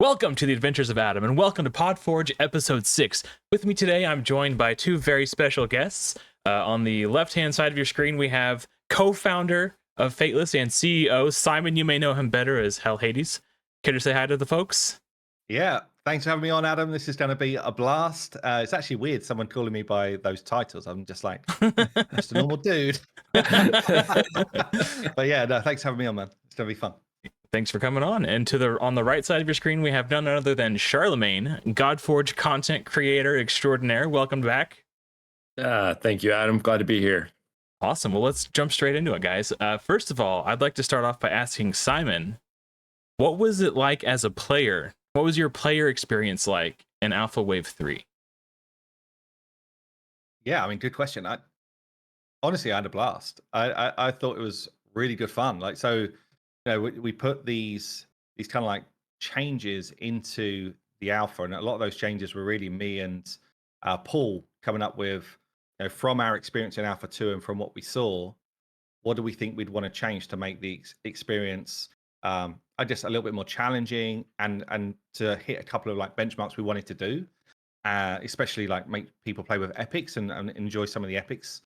Welcome to the Adventures of Adam, and welcome to Podforge Episode 6. With me today, I'm joined by two very special guests. On the left-hand side of your screen, we have co-founder of Fateless and CEO, Simon. You may know him better as Hell Hades. Care to say hi to the folks? Yeah, thanks for having me on, Adam. This is going to be a blast. It's actually weird, someone calling me by those titles. I'm just like, just a normal dude. But yeah, no, thanks for having me on, man. It's going to be fun. Thanks for coming on. And on the right side of your screen, we have none other than Charlemagne, Godforge content creator extraordinaire. Welcome back. Thank you, Adam. Glad to be here. Awesome. Well, let's jump straight into it, guys. First of all, I'd like to start off by asking Simon, what was it like as a player? What was your player experience like in Alpha Wave 3? Yeah, I mean, good question. Honestly, I had a blast. I thought it was really good fun. Like, so, we put these kind of like changes into the alpha, and a lot of those changes were really me and Paul coming up with, from our experience in Alpha 2 and from what we saw, what do we think we'd want to change to make the experience just a little bit more challenging and to hit a couple of like benchmarks we wanted to do, especially like make people play with epics and enjoy some of the epics.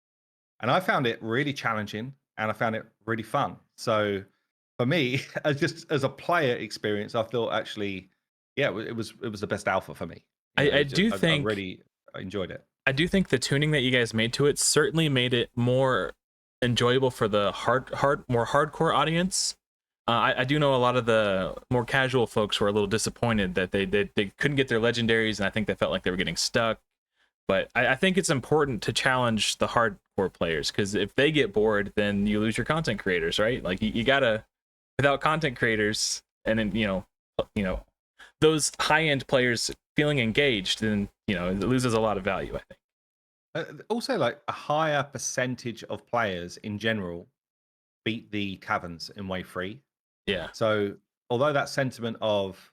And I found it really challenging and I found it really fun. So for me, as a player experience, I thought actually, yeah, it was the best alpha for me. I really enjoyed it. I do think the tuning that you guys made to it certainly made it more enjoyable for the more hardcore audience. I do know a lot of the more casual folks were a little disappointed that they couldn't get their legendaries, and I think they felt like they were getting stuck. But I think it's important to challenge the hardcore players, because if they get bored, then you lose your content creators, right? Like you gotta, without content creators, and then those high-end players feeling engaged, then it loses a lot of value, I think. Also, like a higher percentage of players in general beat the caverns in wave 3. Yeah. So although that sentiment of,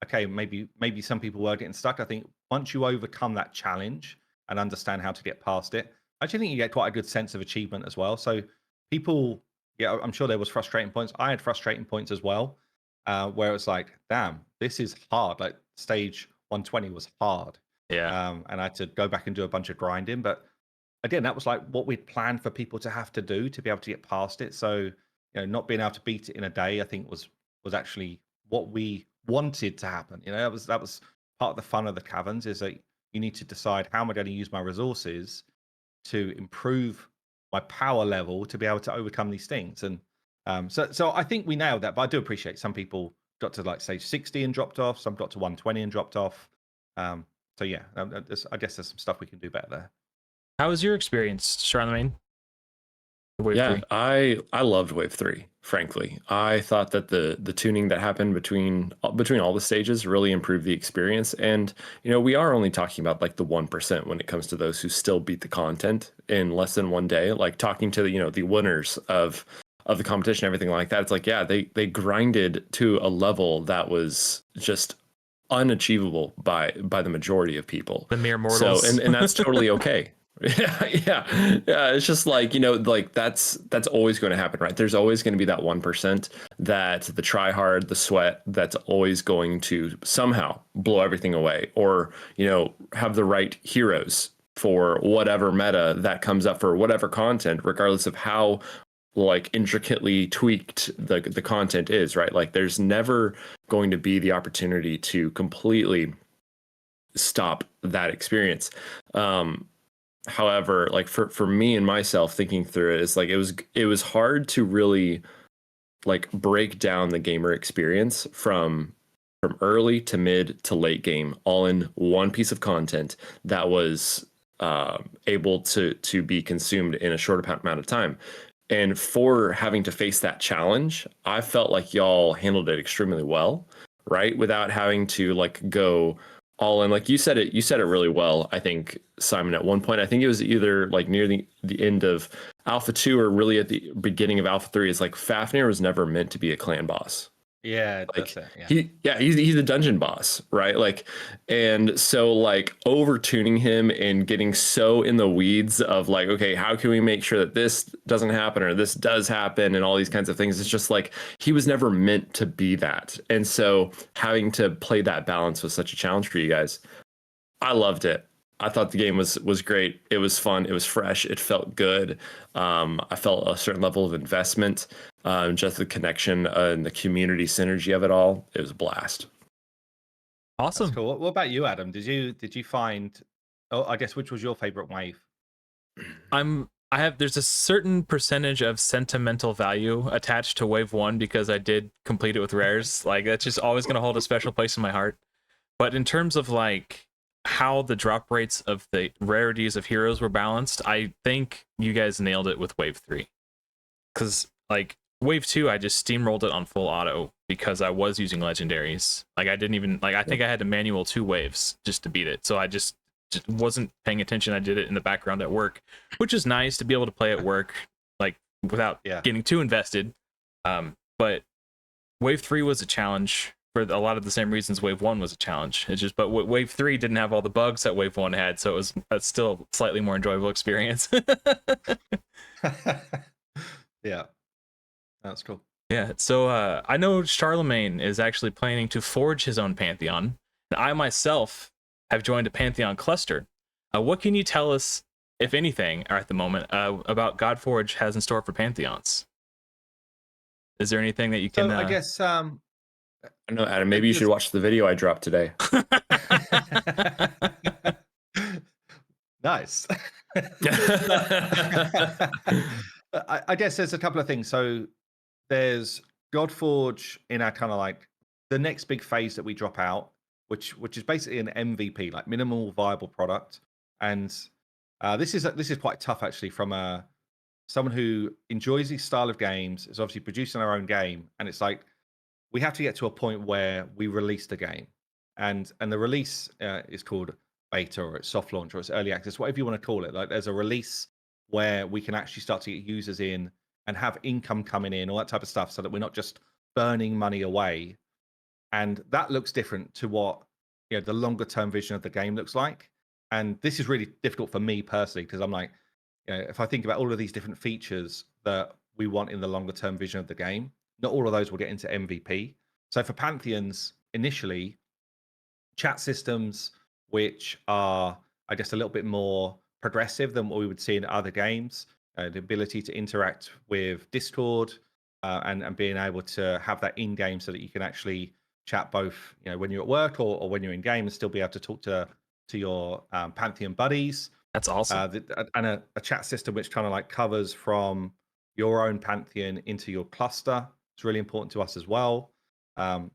okay, maybe some people were getting stuck, I think once you overcome that challenge and understand how to get past it, I actually think you get quite a good sense of achievement as well. So people, yeah, I'm sure there was frustrating points. I had frustrating points as well, where it was like, damn, this is hard. Like stage 120 was hard. Yeah. And I had to go back and do a bunch of grinding. But again, that was like what we'd planned for people to have to do to be able to get past it. So, not being able to beat it in a day, I think was actually what we wanted to happen. That was part of the fun of the caverns, is that you need to decide how am I going to use my resources to improve my power level to be able to overcome these things. And so I think we nailed that. But I do appreciate some people got to like stage 60 and dropped off. Some got to 120 and dropped off. So yeah, I guess there's some stuff we can do better there. How was your experience, Charlemagne? Wave 3? I loved Wave 3, frankly. I thought that the tuning that happened between all the stages really improved the experience. And, we are only talking about like the 1% when it comes to those who still beat the content in less than one day. Like talking to the winners of the competition, everything like that. It's like, yeah, they grinded to a level that was just unachievable by the majority of people. The mere mortals. So and that's totally okay. Yeah. It's just like, like that's always going to happen, right? There's always going to be that 1% that the try hard, the sweat, that's always going to somehow blow everything away, or, have the right heroes for whatever meta that comes up for whatever content, regardless of how like intricately tweaked the content is, right? Like there's never going to be the opportunity to completely stop that experience. However, like for me and myself thinking through it, it's like it was hard to really like break down the gamer experience from early to mid to late game all in one piece of content that was able to be consumed in a short amount of time. And for having to face that challenge, I felt like y'all handled it extremely well, right? Without having to like go all in. Like you said it really well, I think, Simon. At one point, I think it was either like near the end of Alpha 2 or really at the beginning of Alpha 3, is like Fafnir was never meant to be a clan boss, Yeah, Like that's it. Yeah. he's a dungeon boss, right? Like, and so like over tuning him and getting so in the weeds of like, okay, how can we make sure that this doesn't happen or this does happen and all these kinds of things. It's just like he was never meant to be that. And so having to play that balance was such a challenge for you guys. I loved it. I thought the game was great. It was fun. It was fresh. It felt good. I felt a certain level of investment. Just the connection and the community synergy of it all. It was a blast. That's Awesome. cool. What about you, Adam? Did you find? Oh, I guess which was your favorite wave? There's a certain percentage of sentimental value attached to wave 1 because I did complete it with rares. Like that's just always going to hold a special place in my heart. But in terms of like how the drop rates of the rarities of heroes were balanced, I think you guys nailed it with wave 3. Cuz like wave 2 I just steamrolled it on full auto because I was using legendaries. Like I didn't even like I think I had to manual 2 waves just to beat it. So I just wasn't paying attention. I did it in the background at work, which is nice to be able to play at work like without getting too invested. But wave 3 was a challenge for a lot of the same reasons wave 1 was a challenge. It's just but wave 3 didn't have all the bugs that wave 1 had, so it was still a slightly more enjoyable experience. Yeah, that's cool. Yeah, so I know Charlemagne is actually planning to forge his own Pantheon. And I myself have joined a Pantheon cluster. What can you tell us, if anything, at the moment, about Godforge has in store for Pantheons? Is there anything that you can... So I guess I don't know, Adam, maybe you should watch the video I dropped today. Nice. I guess there's a couple of things. So there's Godforge in our kind of like the next big phase that we drop out, which is basically an MVP, like minimal viable product. And this is quite tough actually from someone who enjoys these style of games, is obviously producing our own game, and it's like we have to get to a point where we release the game, and the release is called beta or it's soft launch or it's early access, whatever you want to call it. Like there's a release where we can actually start to get users in and have income coming in, all that type of stuff, so that we're not just burning money away. And that looks different to what the longer term vision of the game looks like. And this is really difficult for me personally because I'm like, if I think about all of these different features that we want in the longer term vision of the game, not all of those will get into MVP. So for Pantheons, initially, chat systems, which are, I guess, a little bit more progressive than what we would see in other games, the ability to interact with Discord and being able to have that in game so that you can actually chat both, when you're at work or when you're in game and still be able to talk to your Pantheon buddies. That's awesome. And a chat system which kind of like covers from your own Pantheon into your cluster. It's really important to us as well. And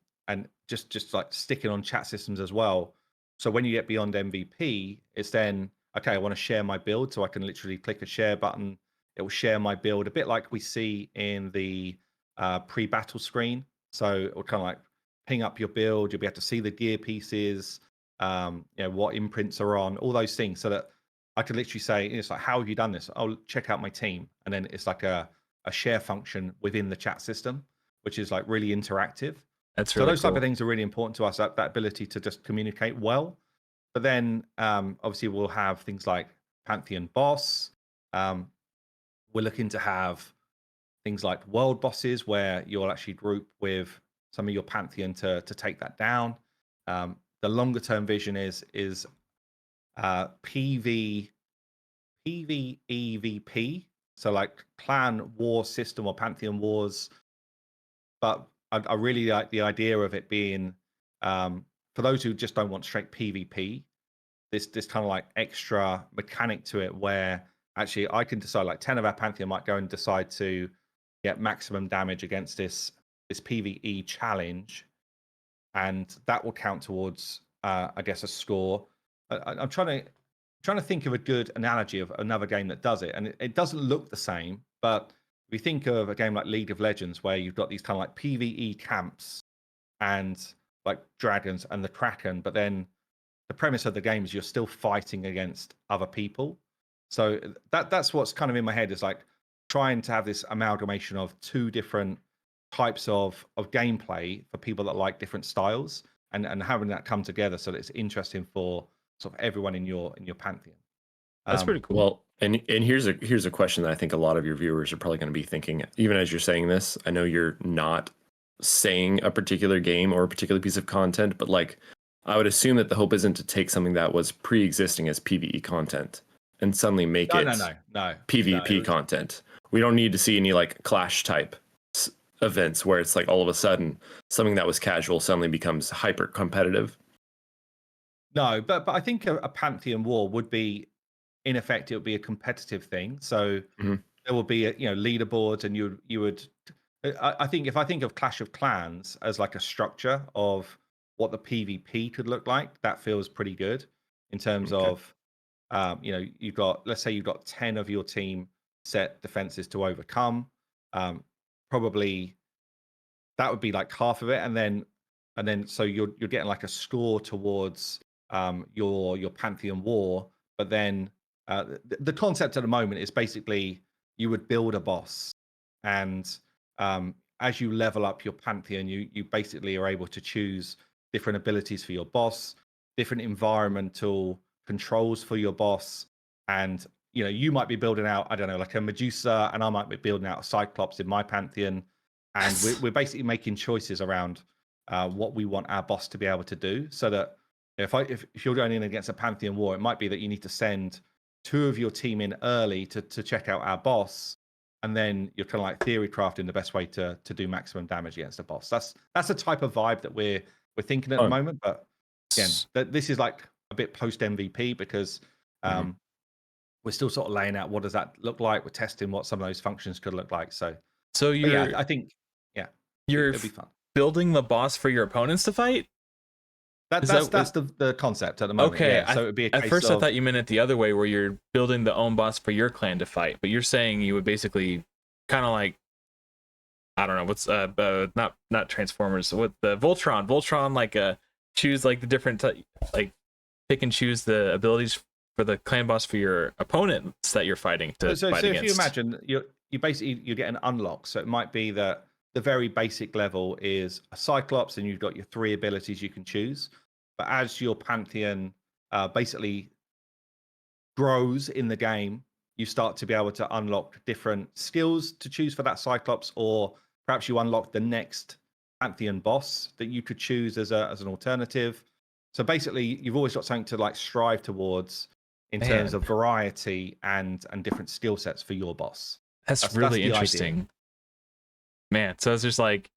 just like sticking on chat systems as well. So when you get beyond MVP, it's then, okay, I want to share my build. So I can literally click a share button. It will share my build, a bit like we see in the pre-battle screen. So it will kind of like ping up your build. You'll be able to see the gear pieces, what imprints are on, all those things, so that I could literally say, it's like, how have you done this? Oh, check out my team. And then it's like a share function within the chat system, which is like really interactive. That's really so those cool. type of things are really important to us, that ability to just communicate well. But then obviously we'll have things like Pantheon boss. We're looking to have things like world bosses where you'll actually group with some of your Pantheon to take that down. The longer term vision is PvEVP, so like clan war system or Pantheon wars. But I really like the idea of it being, for those who just don't want straight PvP, this kind of like extra mechanic to it where actually I can decide, like 10 of our Pantheon might go and decide to get maximum damage against this PvE challenge, and that will count towards I guess a score. I'm trying to think of a good analogy of another game that does it, and it doesn't look the same, but if you think of a game like League of Legends where you've got these kind of like PvE camps and like dragons and the Kraken, but then the premise of the game is you're still fighting against other people. So that's what's kind of in my head, is like trying to have this amalgamation of two different types of gameplay for people that like different styles, and having that come together so that it's interesting for sort of everyone in your Pantheon. That's pretty cool. Well, and here's a question that I think a lot of your viewers are probably going to be thinking, even as you're saying this. I know you're not saying a particular game or a particular piece of content, but like, I would assume that the hope isn't to take something that was pre-existing as PvE content and suddenly make No, it no. PvP content. We don't need to see any like clash type events where it's like all of a sudden something that was casual suddenly becomes hyper competitive. No, but I think a Pantheon war would be, in effect, it would be a competitive thing. So there will be leaderboards, and you would. I think if I think of Clash of Clans as like a structure of what the PvP could look like, that feels pretty good in terms of you've got, let's say you've got 10 of your team set defenses to overcome. Probably that would be like half of it, and then so you're getting like a score towards your Pantheon war. But then the concept at the moment is basically you would build a boss, and as you level up your Pantheon, you basically are able to choose different abilities for your boss, different environmental controls for your boss, and you might be building out, I don't know, like a Medusa, and I might be building out a Cyclops in my Pantheon, and we're basically making choices around what we want our boss to be able to do. So that if you're going in against a Pantheon war, it might be that you need to send 2 of your team in early to check out our boss, and then you're kind of like theory crafting the best way to do maximum damage against a boss. That's the type of vibe that we're thinking at the moment. But again, this is like a bit post MVP, because we're still sort of laying out what does that look like. We're testing what some of those functions could look like. So I think you're it'll be fun. Building the boss for your opponents to fight. That's the concept at the moment. Okay, So it would be a case at first of, I thought you meant it the other way, where you're building the own boss for your clan to fight. But you're saying you would basically kind of like, I don't know, what's not Transformers, what the Voltron like choose like the different like pick and choose the abilities for the clan boss for your opponents that you're fighting to fight against. If you imagine you basically you get an unlock. So it might be that the very basic level is a Cyclops, and you've got your 3 abilities you can choose. But as your Pantheon basically grows in the game, you start to be able to unlock different skills to choose for that Cyclops, or perhaps you unlock the next Pantheon boss that you could choose as an alternative. So basically, you've always got something to like strive towards in terms of variety and different skill sets for your boss. That's really interesting. Idea. Man, so it's just like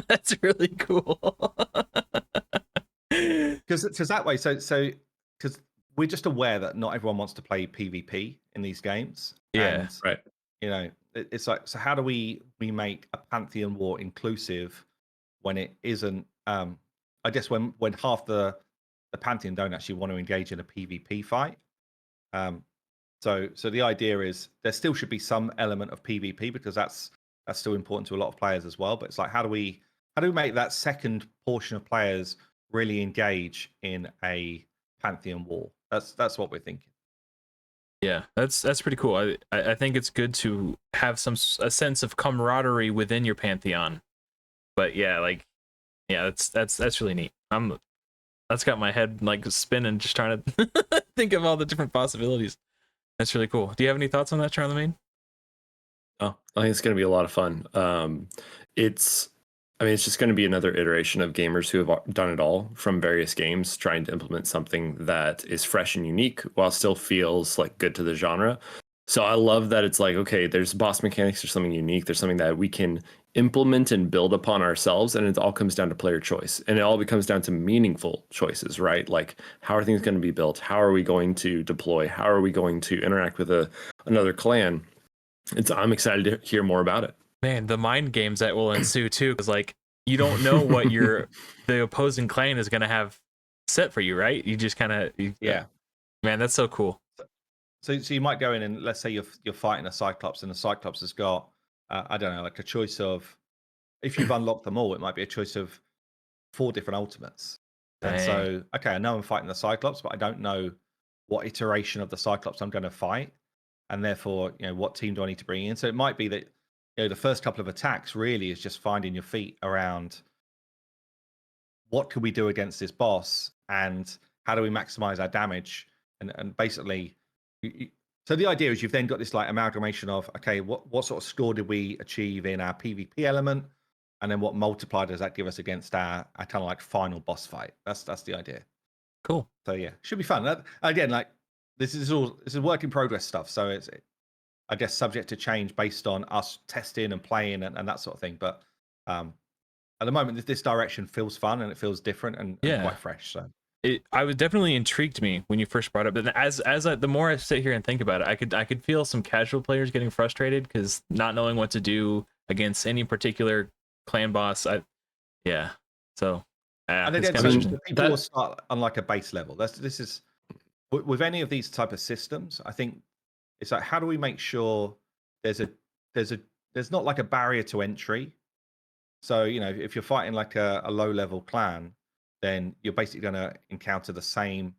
that's really cool. Because that way, so because we're just aware that not everyone wants to play PvP in these games. Yeah, and, right. It's like, so how do we make a Pantheon war inclusive when it isn't? I guess when half the Pantheon don't actually want to engage in a PvP fight. So the idea is there still should be some element of PvP, because that's still important to a lot of players as well. But it's like, how do we make that second portion of players really engage in a Pantheon war? That's what we're thinking. Yeah, that's pretty cool. I think it's good to have a sense of camaraderie within your Pantheon. But that's really neat. That's got my head like spinning, just trying to think of all the different possibilities. That's really cool. Do you have any thoughts on that, Charlemagne? Oh, I think it's going to be a lot of fun. It's just going to be another iteration of gamers who have done it all from various games, trying to implement something that is fresh and unique while still feels like good to the genre. So I love that it's like, okay, there's boss mechanics, there's something unique, there's something that we can implement and build upon ourselves, and it all comes down to player choice. And it all becomes down to meaningful choices, right? Like, how are things going to be built? How are we going to deploy? How are we going to interact with another clan? I'm excited to hear more about it. Man, the mind games that will ensue too, because like you don't know what the opposing clan is going to have set for you, right? You just kind of man, that's so cool. So you might go in, and let's say you're fighting a Cyclops, and the Cyclops has got I don't know, like a choice of, if you've unlocked them all, it might be a choice of 4 different ultimates. Dang. And so, okay, I know I'm fighting the Cyclops, but I don't know what iteration of the Cyclops I'm going to fight, and therefore, what team do I need to bring in? So it might be that the first couple of attacks really is just finding your feet around what can we do against this boss and how do we maximize our damage and basically so the idea is you've then got this like amalgamation of okay, what sort of score did we achieve in our PvP element, and then what multiplier does that give us against our kind of like final boss fight. That's the idea. Cool. So yeah, should be fun. Again, like this is work in progress stuff, so it's I guess subject to change based on us testing and playing and that sort of thing. But at the moment, this direction feels fun and it feels different and quite fresh. So I was definitely intrigued me when you first brought it up. And the more I sit here and think about it, I could feel some casual players getting frustrated because not knowing what to do against any particular clan boss. So and again, so people will start on like a base level. This is with any of these type of systems. I think it's like how do we make sure there's not like a barrier to entry. So if you're fighting like a low level clan, then you're basically going to encounter the same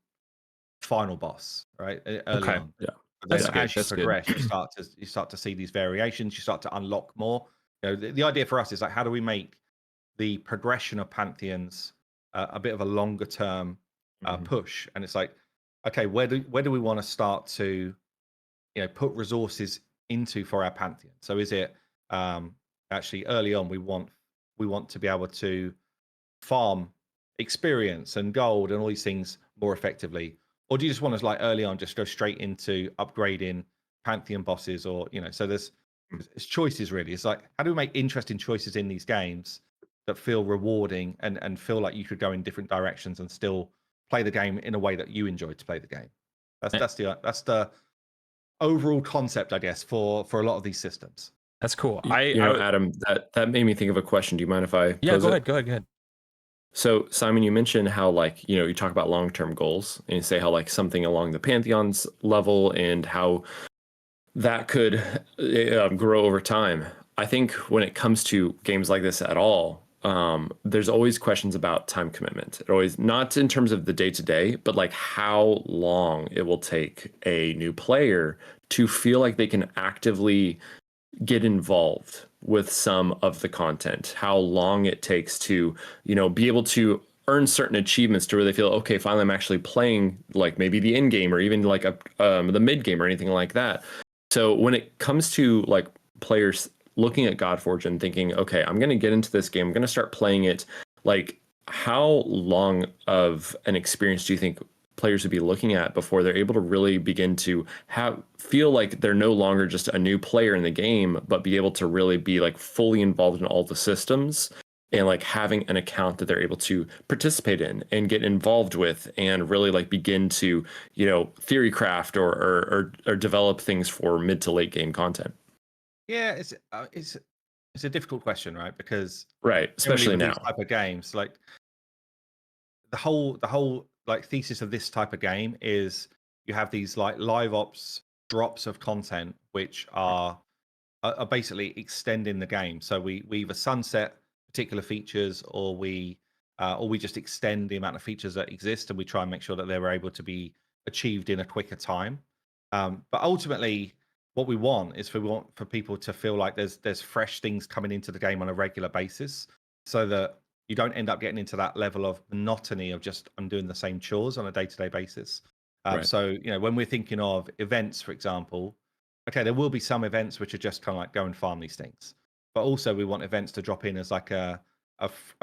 final boss, right? Early on. Yeah. As you progress, you start to see these variations. You start to unlock more. The idea for us is like, how do we make the progression of Pantheons a bit of a longer term push? And it's like, okay, where do we want to start to, put resources into for our Pantheon? So is it actually early on we want to be able to farm experience and gold and all these things more effectively, or do you just want to like early on just go straight into upgrading Pantheon bosses, or so it's choices really. It's like how do we make interesting choices in these games that feel rewarding and feel like you could go in different directions and still play the game in a way that you enjoy to play the game. That's the overall concept, I guess, for a lot of these systems. That's cool. Adam, that made me think of a question. Do you mind if I pose go it? ahead, go ahead. So Simon, you mentioned how like, you talk about long-term goals and you say how like something along the Pantheon's level and how that could grow over time. I think when it comes to games like this at all, there's always questions about time commitment. It always, not in terms of the day-to-day, but like how long it will take a new player to feel like they can actively get involved with some of the content, how long it takes to, be able to earn certain achievements to where they feel, okay, finally I'm actually playing like maybe the end game or even like the mid game or anything like that. So when it comes to like players looking at Godforge and thinking, okay, I'm going to get into this game, I'm going to start playing it, like how long of an experience do you think players would be looking at before they're able to really begin to feel like they're no longer just a new player in the game, but be able to really be like fully involved in all the systems and like having an account that they're able to participate in and get involved with and really like begin to, theory craft or develop things for mid to late game content? Yeah, it's a difficult question, right? Because especially now, these type of games, like the whole like thesis of this type of game is you have these like live ops drops of content which are basically extending the game. So we either sunset particular features or we just extend the amount of features that exist, and we try and make sure that they're able to be achieved in a quicker time. But ultimately, what we want is for people to feel like there's fresh things coming into the game on a regular basis, so that you don't end up getting into that level of monotony of just I'm doing the same chores on a day-to-day basis. So when we're thinking of events, for example, okay, there will be some events which are just kind of like go and farm these things, but also we want events to drop in as like a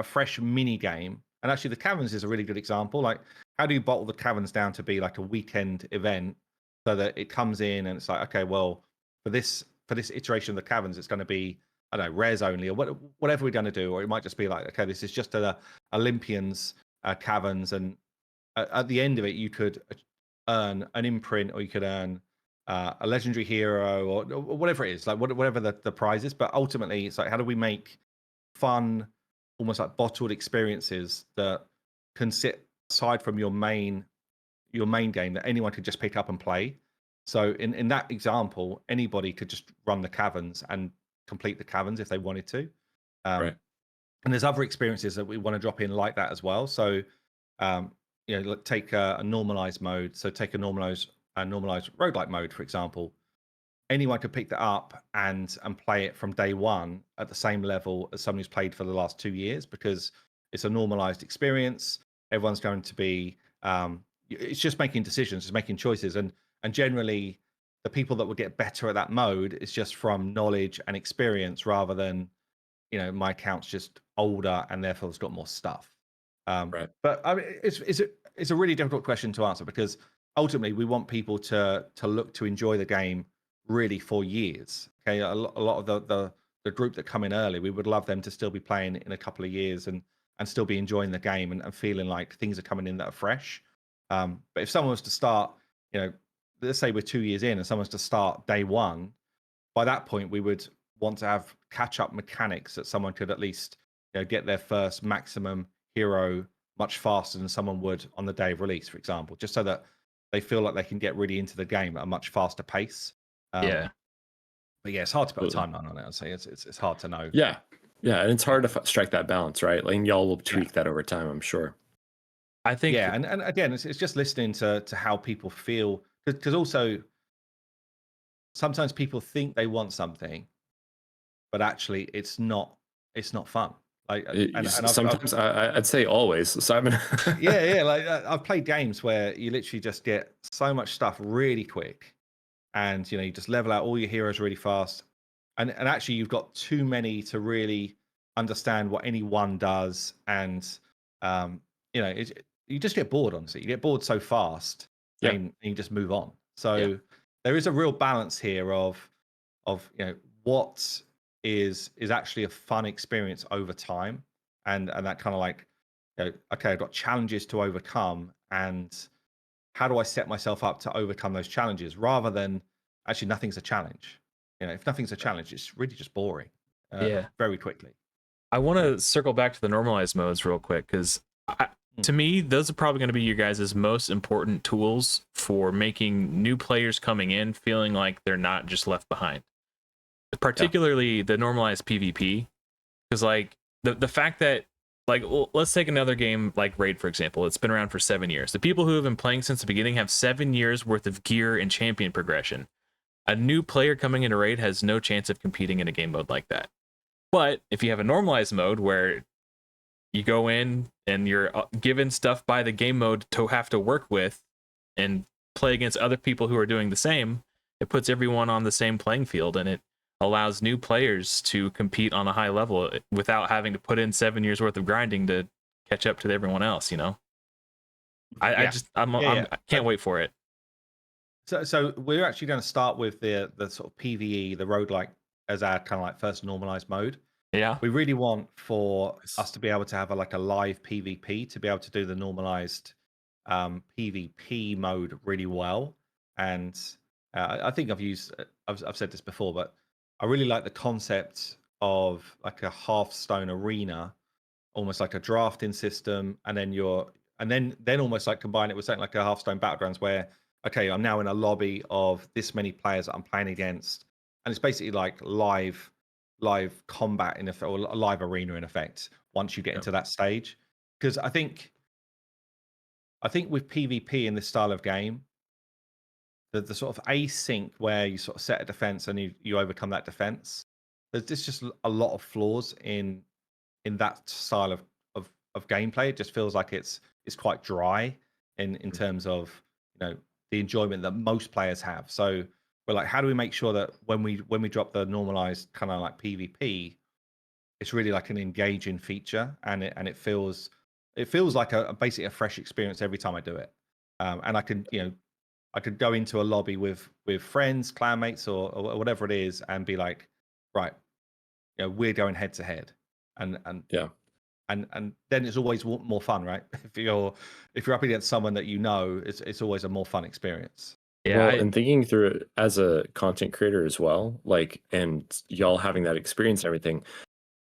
fresh mini game. And actually, the caverns is a really good example. Like, how do you bottle the caverns down to be like a weekend event so that it comes in and it's like, okay, well, for this iteration of the caverns, it's going to be, I don't know, rares only, or whatever we're going to do, or it might just be like, okay, this is just a Olympians caverns, and at the end of it, you could earn an imprint, or you could earn a legendary hero, or whatever it is, like whatever the prize is. But ultimately, it's like, how do we make fun, almost like bottled experiences that can sit aside from your main game that anyone could just pick up and play? So in that example, anybody could just run the caverns and complete the caverns if they wanted to. And there's other experiences that we want to drop in like that as well. So take a normalized mode. So take a normalized roguelike mode, for example. anyone could pick that up and play it from day one at the same level as someone who's played for the last 2 years, because it's a normalized experience. Everyone's going to be it's just making decisions, it's making choices, and generally the people that will get better at that mode is just from knowledge and experience, rather than, you know, my account's just older and therefore it's got more stuff. Right. But I mean, it's a really difficult question to answer, because ultimately we want people to look to enjoy the game really for years. Okay, a lot of the group that come in early, we would love them to still be playing in a couple of years and still be enjoying the game and feeling like things are coming in that are fresh. But if someone was to start, you know, let's say we're 2 years in and someone's to start day one, by that point we would want to have catch up mechanics that someone could at least, you know, get their first maximum hero much faster than someone would on the day of release, for example, just so that they feel like they can get really into the game at a much faster pace. Yeah. But yeah, it's hard to put a Absolutely. timeline on it. I'd say it's hard to know. Yeah. Yeah. And it's hard to strike that balance, right? Like, and y'all will tweak that over time, I'm sure. I think Yeah, and again, it's just listening to how people feel, because also sometimes people think they want something, but actually it's not fun. Like, and I've Sometimes I'd say always, Simon. yeah, like I've played games where you literally just get so much stuff really quick, and you know, you just level out all your heroes really fast, and actually you've got too many to really understand what any one does, and you know, you just get bored. Honestly, you get bored so fast, Yeah. and you just move on. So there is a real balance here of you know, what is actually a fun experience over time, and that kind of like, you know, okay, I've got challenges to overcome, and how do I set myself up to overcome those challenges, rather than actually nothing's a challenge. You know, if nothing's a challenge, it's really just boring yeah. very quickly. I want to circle back to the normalized modes real quick, because to me, those are probably going to be your guys' most important tools for making new players coming in feeling like they're not just left behind. Particularly the normalized PvP, because like the fact that, like, well, let's take another game like Raid, for example. It's been around for 7 years. The people who have been playing since the beginning have 7 years worth of gear and champion progression. A new player coming into Raid has no chance of competing in a game mode like that. But if you have a normalized mode where you go in and you're given stuff by the game mode to have to work with and play against other people who are doing the same, it puts everyone on the same playing field, and it allows new players to compete on a high level without having to put in 7 years worth of grinding to catch up to everyone else, you know? I can't wait for it. So we're actually going to start with the sort of PvE, the roguelike, as our kind of like first normalized mode. Yeah. We really want for us to be able to have a live PvP, to be able to do the normalized PvP mode really well. And I think I've said this before, but I really like the concept of like a Hearthstone arena, almost like a drafting system, and then almost like combine it with something like a Hearthstone Battlegrounds, where, okay, I'm now in a lobby of this many players that I'm playing against, and it's basically like live combat in effect, or a live arena in effect, once you get into that stage. Because I think with PvP in this style of game, the sort of async where you sort of set a defense and you overcome that defense, there's just a lot of flaws in that style of gameplay. It just feels like it's quite dry in terms of, you know, the enjoyment that most players have. So we're like, how do we make sure that when we drop the normalized kind of like PvP, it's really like an engaging feature, and it feels like basically a fresh experience every time I do it. And I can, you know, I could go into a lobby with friends, clanmates, or whatever it is, and be like, right, you know, we're going head to head, and then it's always more fun, right? If you're up against someone that you know, it's always a more fun experience. Yeah. Well, and thinking through it as a content creator as well, like, and y'all having that experience and everything,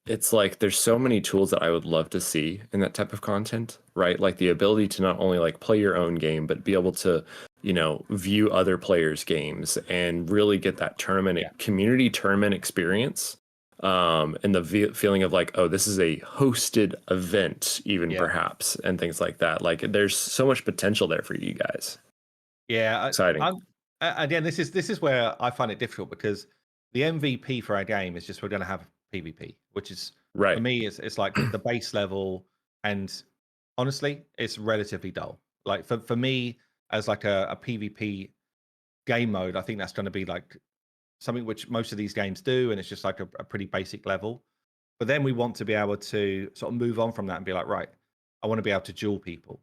it's like there's so many tools that I would love to see in that type of content, right? Like the ability to not only like play your own game, but be able to, you know, view other players' games and really get that community tournament experience. And the feeling of like, oh, this is a hosted event, even perhaps, and things like that. Like, there's so much potential there for you guys. Yeah, Exciting. again, this is where I find it difficult because the MVP for our game is just we're going to have PvP, which is for Right. me it's like the base level, and honestly, it's relatively dull. Like for me as like a PvP game mode, I think that's going to be like something which most of these games do, and it's just like a pretty basic level. But then we want to be able to sort of move on from that and be like, right, I want to be able to duel people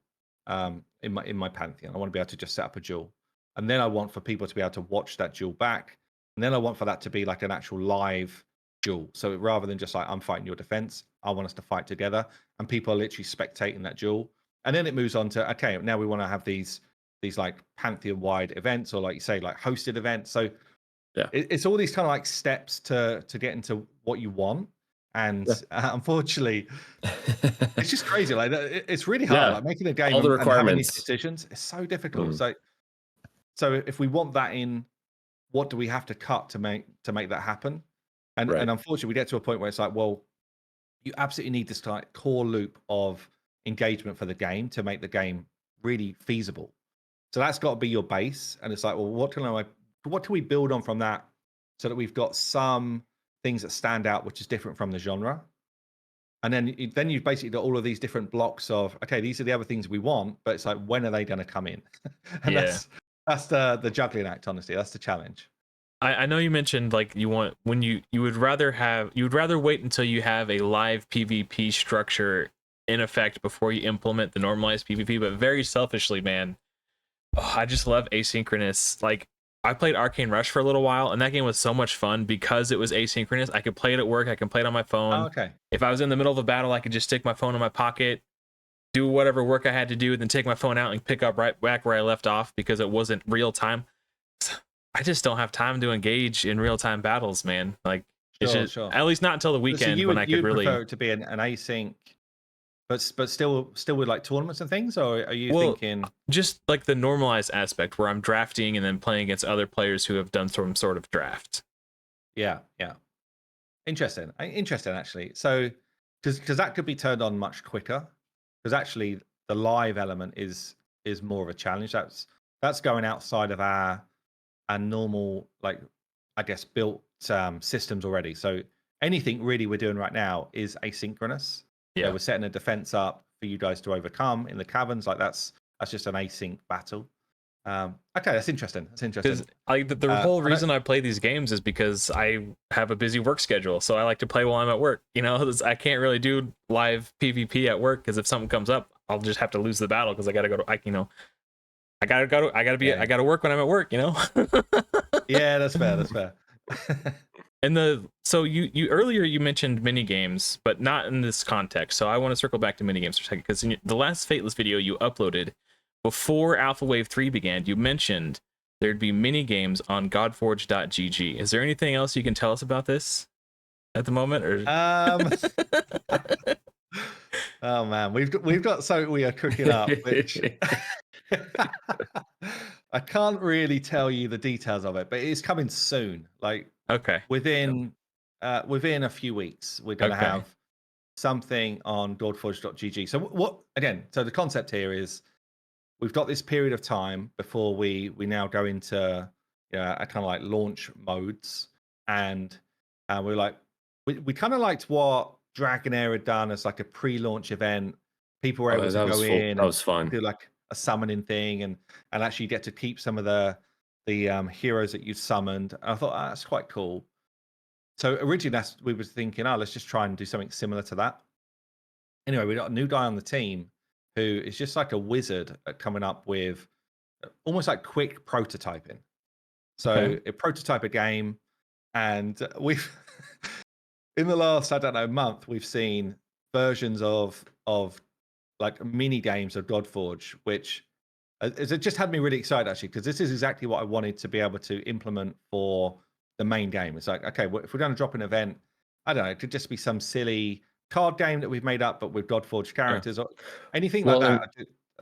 in my Pantheon. I want to be able to just set up a duel. And then I want for people to be able to watch that duel back. And then I want for that to be like an actual live duel. So rather than just like I'm fighting your defense, I want us to fight together. And people are literally spectating that duel. And then it moves on to, okay, now we want to have these like Pantheon wide events, or like you say, like hosted events. So Yeah. it's all these kind of like steps to get into what you want. And unfortunately, it's just crazy. Like it's really hard. Yeah. Like making a game All the and having these requirements. decisions is so difficult. Mm. So if we want that in, what do we have to cut to make that happen? And Right. and unfortunately, we get to a point where it's like, well, you absolutely need this like core loop of engagement for the game to make the game really feasible. So that's got to be your base. And it's like, well, what can we build on from that so that we've got some things that stand out, which is different from the genre. And then you've basically got all of these different blocks of, okay, these are the other things we want, but it's like, when are they going to come in? And that's the juggling act, honestly. That's the challenge. I know you mentioned like you would rather wait until you have a live PvP structure in effect before you implement the normalized PvP, but very selfishly, man, I just love asynchronous. Like, I played Arcane Rush for a little while, and that game was so much fun because it was asynchronous. I could play it at work, I can play it on my phone. Oh, okay. If I was in the middle of a battle, I could just stick my phone in my pocket, do whatever work I had to do, then take my phone out and pick up right back where I left off because it wasn't real time. I just don't have time to engage in real time battles, man. Like, it's just, at least not until the weekend when I could really prefer it to be an async, but still with like tournaments and things, or are you thinking just like the normalized aspect where I'm drafting and then playing against other players who have done some sort of draft? Yeah. Interesting actually. So because that could be turned on much quicker, because actually the live element is more of a challenge. That's going outside of our normal, like, I guess, built systems already. So anything really we're doing right now is asynchronous. Yeah, we're setting a defense up for you guys to overcome in the caverns. Like that's just an async battle. Okay, that's interesting. Because like the whole reason I play these games is because I have a busy work schedule, so I like to play while I'm at work. You know, I can't really do live PvP at work because if something comes up, I'll just have to lose the battle because I gotta go to I gotta work when I'm at work. You know. Yeah, that's fair. And so you earlier you mentioned mini games, but not in this context. So I want to circle back to mini games for a second, because in the last Fateless video you uploaded before Alpha Wave 3 began, you mentioned there'd be mini games on Godforge.gg. Is there anything else you can tell us about this at the moment? Or oh man, we've got something we are cooking up, which I can't really tell you the details of it, but it's coming soon. Like, okay, within a few weeks, we're going to have something on Godforge.gg. So what again? So the concept here is we've got this period of time before we now go into a kind of like launch modes, and we're like we kind of liked what Dragonair had done as like a pre-launch event. People were able to go in. That was fun. Do like a summoning thing, and actually get to keep some of the heroes that you summoned. And I thought that's quite cool. So originally we were thinking, let's just try and do something similar to that. Anyway, we got a new guy on the team who is just like a wizard at coming up with almost like quick prototyping. So a prototype a game, and we've in the last, I don't know, month, we've seen versions of like mini games of Godforge, which it just had me really excited actually, because this is exactly what I wanted to be able to implement for the main game. It's like, okay, well, if we're going to drop an event, I don't know, it could just be some silly card game that we've made up, but with Godforge characters or anything like that.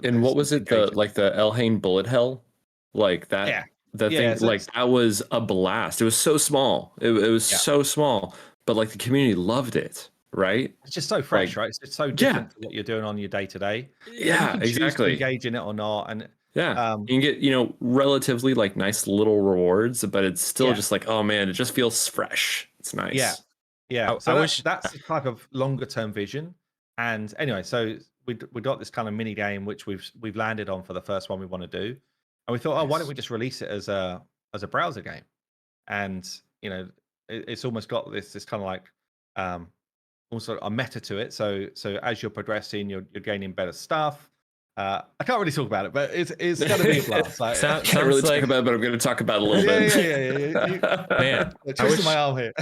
And what was it? The Elhain Bullet Hell, like that. Yeah. The thing, like that was a blast. It was so small. It was so small, but like the community loved it. Right? It's just so fresh, right? It's so different to what you're doing on your day to day. Yeah, exactly. Engage in it or not, and Yeah, you can get, relatively like nice little rewards, but it's still just like, oh man, it just feels fresh. It's nice. Yeah. I So wish that's the type of longer term vision. And anyway, so we got this kind of mini game which we've landed on for the first one we want to do, and we thought, oh, why don't Nice. we just release it as a browser game? And it's almost got this kind of like also a meta to it. So as you're progressing, you're gaining better stuff. I can't really talk about it, but it's going to be a blast. Like, Sounds Can't really like talk about it, but I'm going to talk about it a little bit. man. twisting my arm here.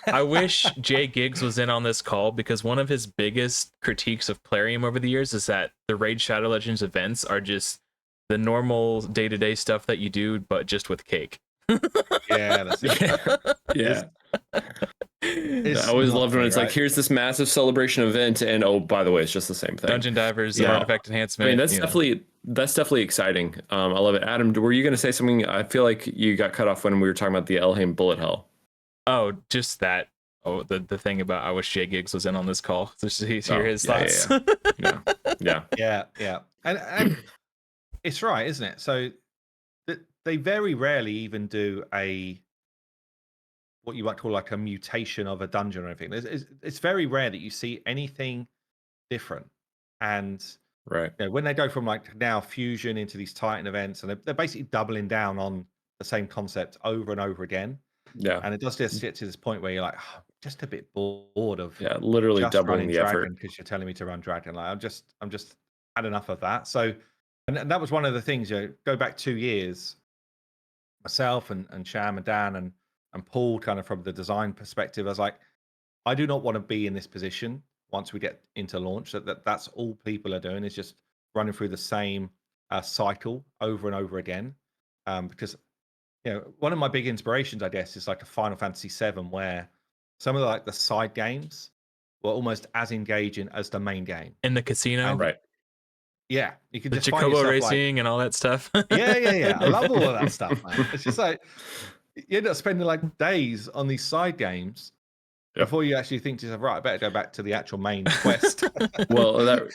I wish Jay Giggs was in on this call, because one of his biggest critiques of Plarium over the years is that the Raid Shadow Legends events are just the normal day-to-day stuff that you do, but just with cake. Yeah, that's it. Yeah. It's I always not loved when me, it's right? like, here's this massive celebration event, and oh, by the way, it's just the same thing. Dungeon Divers, Yeah. artifact enhancement. I mean, that's definitely exciting. I love it. Adam, were you going to say something? I feel like you got cut off when we were talking about the Elheim Bullet Hell. Oh, just that. Oh, the thing about, I wish Jay Giggs was in on this call to hear his thoughts. Yeah. And it's right, isn't it? So they very rarely even do what you might call like a mutation of a dungeon or anything. It's very rare that you see anything different. And Right. when they go from like now fusion into these Titan events, and they're basically doubling down on the same concept over and over again. Yeah. And it does just get to this point where you're like, oh, just a bit bored of literally just doubling running the Dragon effort. because you're telling me to run Dragon. Like I'm just had enough of that. So, and that was one of the things. Go back 2 years, myself and Sham and Dan and Paul, kind of from the design perspective, I was like, I do not want to be in this position once we get into launch. That's all people are doing is just running through the same cycle over and over again. Because one of my big inspirations, I guess, is like a Final Fantasy VII, where some of the side games were almost as engaging as the main game. In the casino, And Right. yeah, you can the just find Chocobo yourself racing and all that stuff. yeah. I love all of that stuff, man. It's just like you end up spending like days on these side games before you actually think to yourself, right, I better go back to the actual main quest. Well, that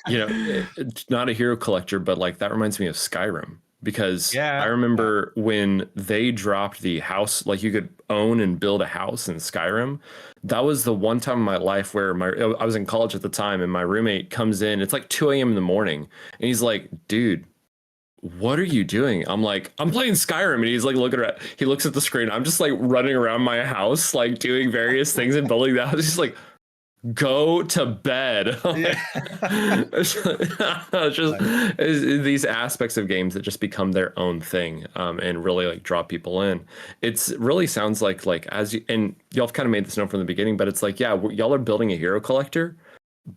it's not a hero collector, but like that reminds me of Skyrim, because I remember when they dropped the house, like you could own and build a house in Skyrim. That was the one time in my life where I was in college at the time, and my roommate comes in. It's like 2 a.m. in the morning, and he's like, "Dude, what are you doing?" I'm like, "I'm playing Skyrim," and he's like, he looks at the screen. I'm just like running around my house, like doing various things and building the house. He's like, "Go to bed." It's just these aspects of games that just become their own thing, and really like draw people in. It's really sounds like as you, and y'all have kind of made this known from the beginning, but it's like, yeah, y'all are building a hero collector,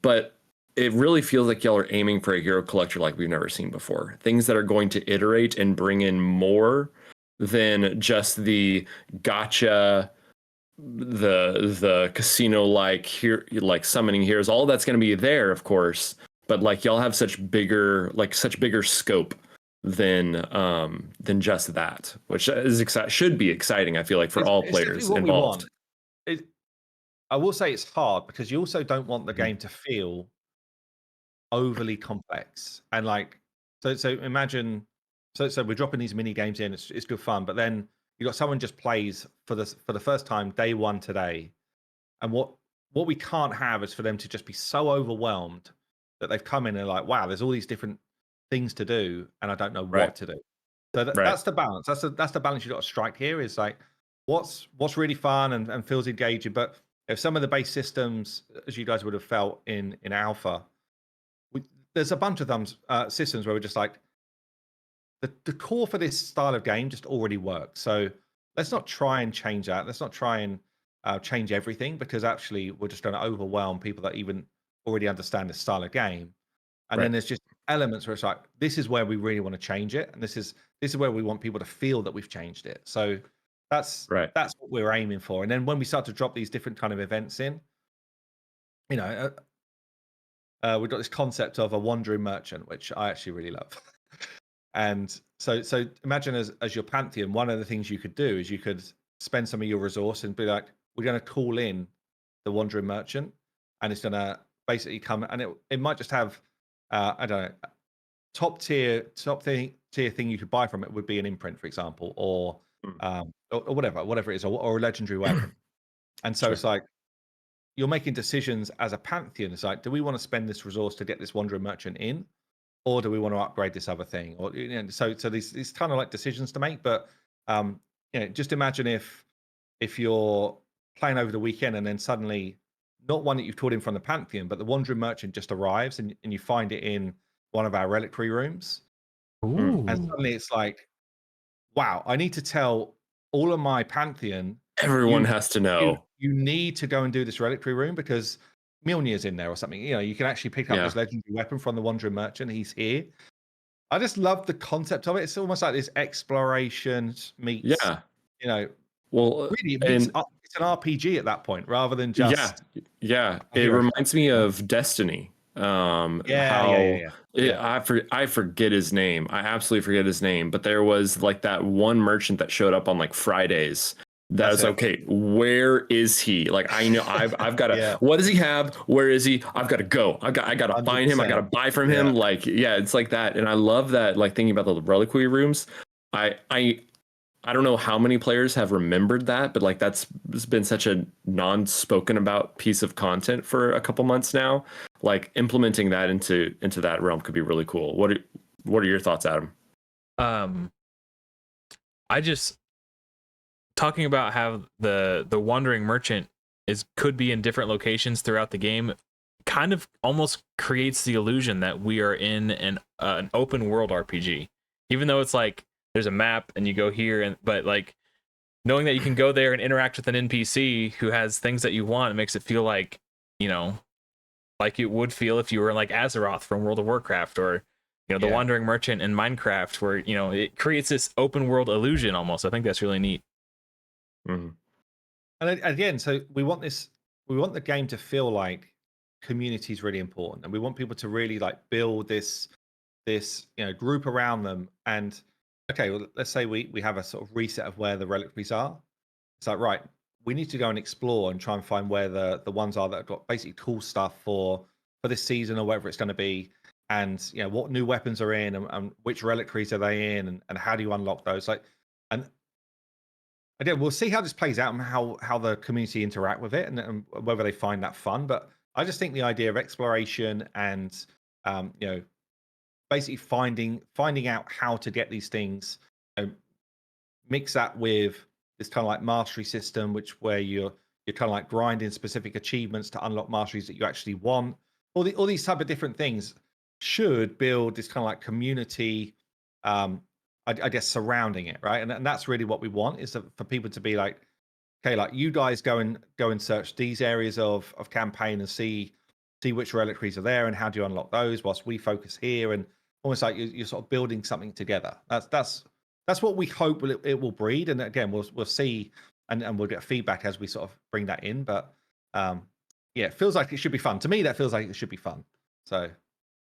but it really feels like y'all are aiming for a hero collector like we've never seen before. Things that are going to iterate and bring in more than just the gotcha, the casino like here, like summoning heroes. All that's going to be there, of course, but like y'all have such bigger scope than just that, which is should be exciting. I feel like for all players involved. I will say it's hard because you also don't want the game to feel overly complex, and like so imagine so we're dropping these mini games in. It's good fun, but then you got someone just plays for the first time day one today, and what we can't have is for them to just be so overwhelmed that they've come in and like, wow, there's all these different things to do and I don't know what to do. So that's the balance. That's the balance you got to strike here, is like what's really fun and feels engaging. But if some of the base systems, as you guys would have felt in alpha, there's a bunch of them systems where we're just like, the core for this style of game just already works. So let's not try and change that. Let's not try and change everything, because actually we're just going to overwhelm people that even already understand this style of game. And then there's just elements where it's like, this is where we really want to change it, and this is where we want people to feel that we've changed it. So that's what we're aiming for. And then when we start to drop these different kind of events in, we've got this concept of a wandering merchant, which I actually really love. And so imagine as your Pantheon, one of the things you could do is you could spend some of your resource and be like, we're going to call in the wandering merchant, and it's going to basically come, and it might just have I don't know, top tier tier thing you could buy from it would be an imprint, for example, or or whatever it is, or a legendary weapon. And so Sure. it's like you're making decisions as a Pantheon. It's like, do we want to spend this resource to get this Wandering Merchant in, or do we want to upgrade this other thing? Or so these kind of like decisions to make. But just imagine if you're playing over the weekend and then suddenly, not one that you've toured in from the Pantheon, but the Wandering Merchant just arrives and you find it in one of our reliquary rooms. Ooh. And suddenly it's like, wow, I need to tell all of my Pantheon, Everyone has to know. you need to go and do this reliquary room because Mjolnir's in there or something. You can actually pick up this legendary weapon from the Wandering Merchant. He's here. I just love the concept of it. It's almost like this exploration meets, Well, really, it's an RPG at that point rather than just. Yeah. It reminds me of Destiny. I forget his name. I absolutely forget his name. But there was like that one merchant that showed up on like Fridays. That's okay. Where is he? Like, I know I've got to. What does he have? Where is he? I've got to go. I got to find him. I got to buy from him. Like, it's like that. And I love that. Like thinking about the reliquary rooms. I don't know how many players have remembered that, but like that's been such a non-spoken about piece of content for a couple months now. Like implementing that into that realm could be really cool. What are your thoughts, Adam? I just talking about how the Wandering Merchant could be in different locations throughout the game kind of almost creates the illusion that we are in an open world RPG, even though it's like there's a map and you go here, but like knowing that you can go there and interact with an NPC who has things that you want, it makes it feel like, like it would feel if you were like Azeroth from World of Warcraft, or the Wandering Merchant in Minecraft, where it creates this open world illusion almost. I think that's really neat. Mm-hmm. And again, so we want the game to feel like community is really important, and we want people to really like build this group around them. And okay, well, let's say we have a sort of reset of where the reliquaries are. It's like, right, we need to go and explore and try and find where the ones are that have got basically cool stuff for this season or whatever it's going to be. And what new weapons are in, and which reliquaries are they in, and how do you unlock those? And again, we'll see how this plays out and how the community interact with it, and whether they find that fun. But I just think the idea of exploration and basically finding out how to get these things, mix that with this kind of like mastery system, where you're kind of like grinding specific achievements to unlock masteries that you actually want. All these type of different things should build this kind of like community, I guess, surrounding it, right? And that's really what we want, is for people to be like, okay, like you guys go and search these areas of campaign and see which reliquaries are there and how do you unlock those, whilst we focus here, and almost like you're sort of building something together. That's what we hope it will breed. And again, we'll see, and we'll get feedback as we sort of bring that in. But it feels like it should be fun. To me, that feels like it should be fun. So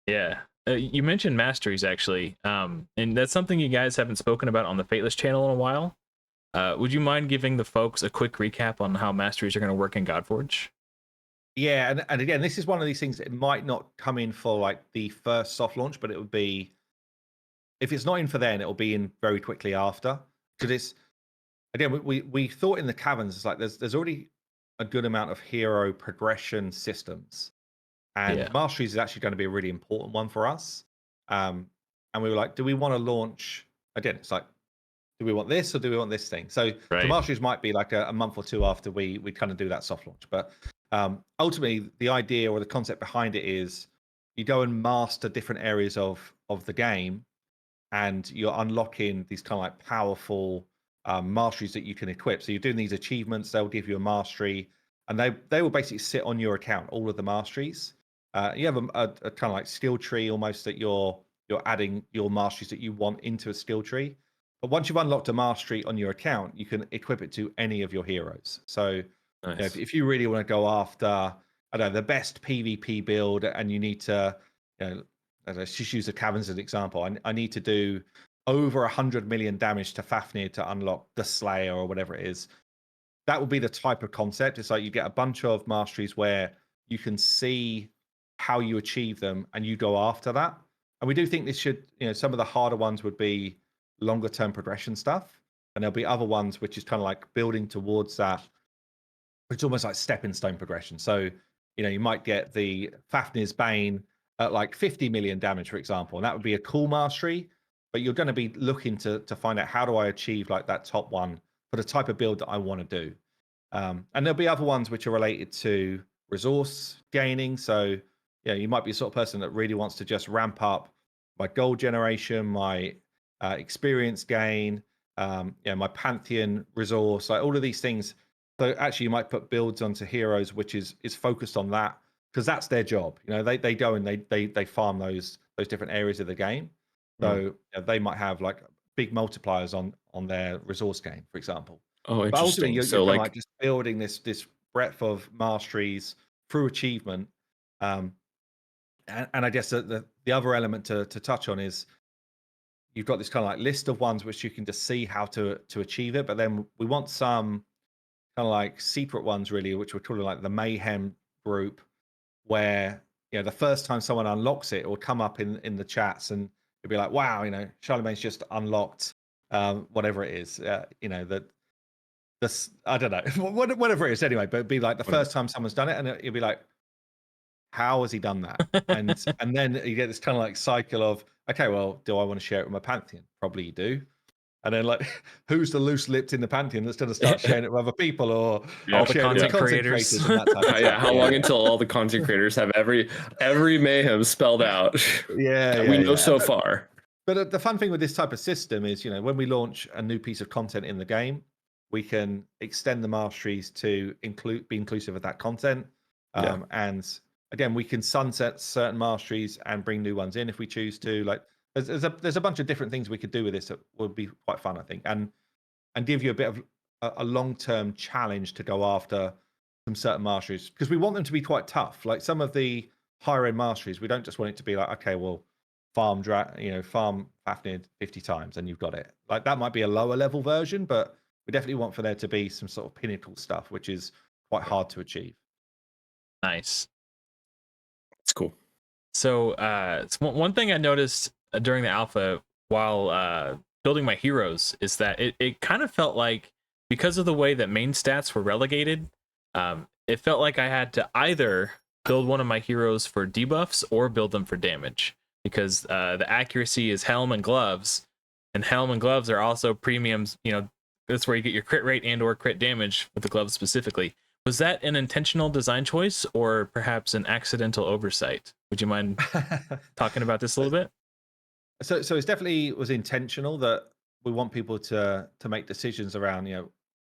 yeah. You mentioned masteries, actually, and that's something you guys haven't spoken about on the Fateless channel in a while. Would you mind giving the folks a quick recap on how masteries are going to work in Godforge? Yeah, and again, this is one of these things that it might not come in for like the first soft launch, but it would be, if it's not in for then, it will be in very quickly after. Because it's, again, we thought in the caverns, it's like there's already a good amount of hero progression systems. And masteries is actually going to be a really important one for us. And we were like, do we want to launch, again, it's like, do we want this or do we want this thing? So the masteries might be like a month or two after we kind of do that soft launch. But ultimately, the idea or the concept behind it is you go and master different areas of the game, and you're unlocking these kind of like powerful masteries that you can equip. So you're doing these achievements, they'll give you a mastery, and they will basically sit on your account, all of the masteries. You have a kind of like skill tree almost, that you're adding your masteries that you want into a skill tree. But once you've unlocked a mastery on your account, you can equip it to any of your heroes. So nice. If you really want to go after, I don't know, the best PvP build, and you need to, let's just use the caverns as an example. I need to do over 100 million damage to Fafnir to unlock the Slayer or whatever it is. That would be the type of concept. It's like you get a bunch of masteries where you can see how you achieve them and you go after that. And we do think this should, some of the harder ones would be longer term progression stuff, and there'll be other ones which is kind of like building towards that. It's almost like stepping stone progression. So, you might get the Fafnir's Bane at like 50 million damage, for example, and that would be a cool mastery. But you're going to be looking to find out, how do I achieve like that top one for the type of build that I want to do. And there'll be other ones which are related to resource gaining. So, you might be a sort of person that really wants to just ramp up my gold generation, my experience gain, my Pantheon resource, like all of these things. So actually, you might put builds onto heroes, which is focused on that, because that's their job. They go and they farm those different areas of the game. So they might have like big multipliers on their resource gain, for example. Oh, But ultimately, interesting. you're So kind of like, like just building this breadth of masteries through achievement. And I guess the other element to touch on is, you've got this kind of like list of ones which you can just see how to achieve it, but then we want some kind of like secret ones, really, which we're calling like the mayhem group, where the first time someone unlocks it, will come up in the chats and it'll be like, wow, Charlemagne's just unlocked whatever it is, that this, I don't know, whatever it is anyway, but it'd be like the first time someone's done it, and it'll be like, how has he done that? And then you get this kind of like cycle of, okay, well, do I want to share it with my Pantheon? Probably you do. And then like, who's the loose lipped in the Pantheon that's going to start sharing it with other people, or all the sharing it with content creators and that type of yeah, stuff. how long until all the content creators have every mayhem spelled out? Yeah, we know so far. But the fun thing with this type of system is, when we launch a new piece of content in the game, we can extend the masteries to be inclusive of that content. And again, we can sunset certain masteries and bring new ones in if we choose to. Like, there's a bunch of different things we could do with this that would be quite fun, I think, and give you a bit of a long-term challenge to go after some certain masteries, because we want them to be quite tough. Like some of the higher end masteries, we don't just want it to be like, okay, well, farm Fafnir 50 times and you've got it. Like that might be a lower level version, but we definitely want for there to be some sort of pinnacle stuff, which is quite hard to achieve. Nice. It's cool. So one thing I noticed during the alpha while building my heroes is that it kind of felt like, because of the way that main stats were relegated, it felt like I had to either build one of my heroes for debuffs or build them for damage, because the accuracy is helm and gloves, and helm and gloves are also premiums. That's where you get your crit rate and or crit damage with the gloves specifically. Was that an intentional design choice or perhaps an accidental oversight? Would you mind talking about this a little bit? So it's definitely was intentional that we want people to make decisions around,